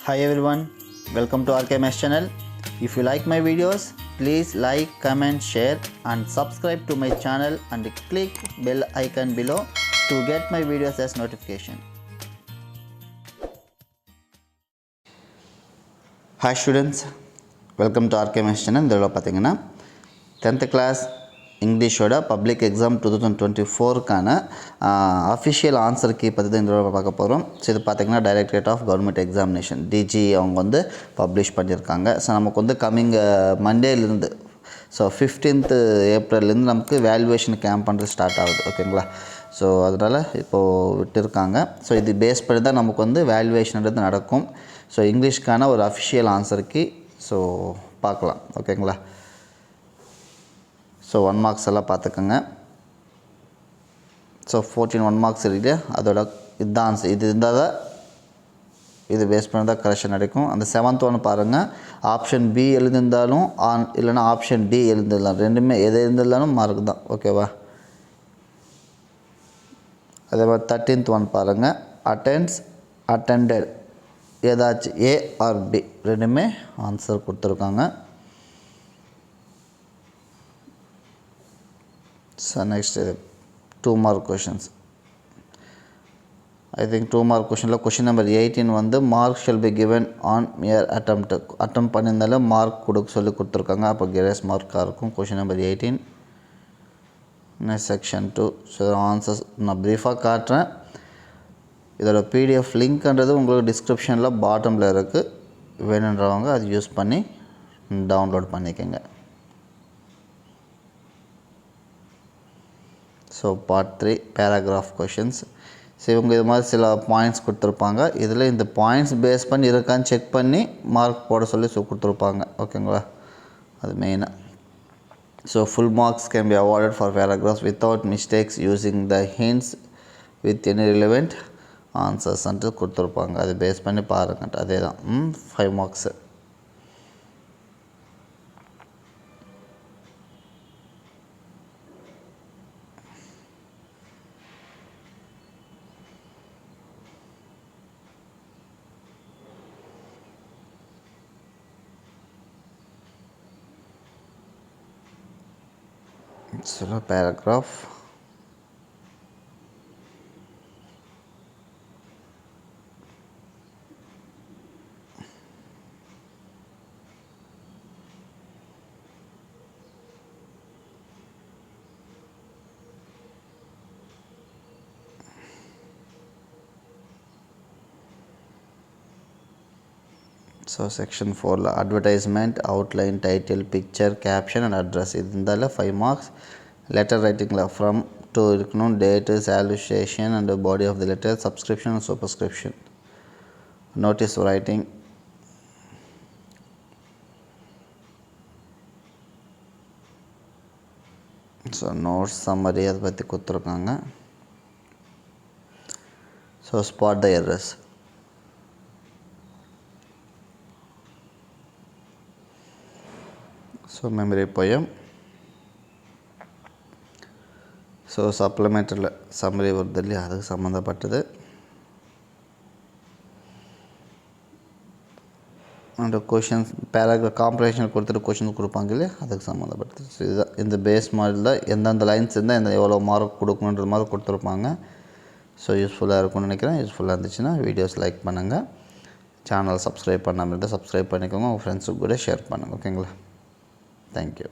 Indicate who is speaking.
Speaker 1: Hi everyone, welcome to RKMS channel. If you like my videos, please like, comment, share and subscribe to my channel and click bell icon below to get my videos as notification. Hi students, welcome to RKMS channel. இதில் பார்த்தீங்கன்னா 10th class இங்கிலீஷோட public exam 2024க்கான official answer key பற்றி தான் இந்த பார்க்க போகிறோம். So இது பார்த்திங்கன்னா directorate of government examination DG அவங்க வந்து பப்ளிஷ் பண்ணியிருக்காங்க. ஸோ நமக்கு வந்து கம்மிங் மண்டேலேருந்து ஸோ 15th ஏப்ரல்லேருந்து நமக்கு வேல்யூவேஷன் கேம்ப் பண்ணுறது ஸ்டார்ட் ஆகுது. ஓகேங்களா? ஸோ அதனால் இப்போது விட்டுருக்காங்க. ஸோ இது பேஸ் பண்ணி தான் நமக்கு வந்து வேல்யூவேஷன்றது நடக்கும். ஸோ இங்கிலீஷ்க்கான ஒரு அஃபிஷியல் ஆன்சர் கீ ஸோ பார்க்கலாம். ஓகேங்களா? ஸோ 1 மார்க்ஸ் எல்லாம் பார்த்துக்கோங்க. ஸோ 14 1 மார்க்ஸ் இருக்குது. அதோட இதுதான் ஆன்சர். இது இருந்தால் தான் இது பேஸ் பண்ணி தான் கரெக்ஷன் கிடைக்கும். அந்த 7th ஒன்று பாருங்கள். ஆப்ஷன் பி எழுதியிருந்தாலும் இல்லைனா ஆப்ஷன் டி எழுதிடலாம். ரெண்டுமே எது எழுதிருந்தாலும் மார்க் தான். ஓகேவா? அதே மாதிரி 13th ஒன் பாருங்கள். அட்டெண்டட் ஏதாச்சும் ஏ ஆர் பி ரெண்டுமே ஆன்சர் கொடுத்துருக்காங்க. So next 2 mark questions. I think 2 mark question question number 18 வந்து mark shall be given on mere attempt பண்ணியிருந்தாலும் மார்க் கொடுக்க சொல்லி கொடுத்துருக்காங்க. அப்போ கிரேஸ் மார்க்காக இருக்கும். Question number 18. Next section 2. So answers நான் ப்ரீஃபாக காட்டுறேன். இதோட பிடிஎஃப் லிங்க்ன்றது உங்களுக்கு டிஸ்கிரிப்ஷனில் பாட்டமில் இருக்குது. வேணுன்றவங்க அது யூஸ் பண்ணி டவுன்லோட் பண்ணிக்கோங்க. So part 3 paragraph questions. So இவங்க இது மாதிரி சில பாயிண்ட்ஸ் கொடுத்துருப்பாங்க. இதில் இந்த பாயிண்ட்ஸ் பேஸ் பண்ணி இருக்கான்னு செக் பண்ணி மார்க் போட சொல்லி கொடுத்துருப்பாங்க. ஓகேங்களா? அது மெயினாக. So full marks can be awarded for paragraphs without mistakes using the hints with any relevant ஆன்சர்ஸ்ன்ட்டு கொடுத்துருப்பாங்க. அது பேஸ் பண்ணி பாருங்க. அதே தான் 5 marks. So paragraph. So section 4 advertisement, outline, title, picture, caption and address. இது இருந்தால 5 marks. Letter writing from to இருக்கணும். date, salutation and the body of the letter, subscription and superscription. Notice writing. So notes summary அதை பற்றி கொடுத்துருக்காங்க. So spot the errors. So memory poem. So சப்ளிமெண்ட்டில் summary வருது இல்லையா, அதுக்கு சம்மந்தப்பட்டது. அண்ட் கொஷின்ஸ் பேராகிராஃப் காம்ப்ரிஹென்ஷன் கொடுத்துட்டு கொஷின்ஸ் கொடுப்பாங்க இல்லையா, அதுக்கு சம்மந்தப்பட்டது. ஸோ இதுதான் இந்த பேஸ் மாடலில் எந்தெந்த லைன்ஸ் இருந்தால் எவ்வளோ மார்க் கொடுக்கணுன்ற மாதிரி கொடுத்துருப்பாங்க. ஸோ யூஸ்ஃபுல்லாக இருக்கும்னு நினைக்கிறேன். யூஸ்ஃபுல்லாக இருந்துச்சுன்னா வீடியோஸ் லைக் பண்ணுங்கள். சேனல் சப்ஸ்கிரைப் பண்ணாமல் இருந்தால் சப்ஸ்கிரைப் பண்ணிக்கோங்க. உங்கள் ஃப்ரெண்ட்ஸுக்கு கூட ஷேர் பண்ணுங்கள். ஓகேங்களா? Thank you.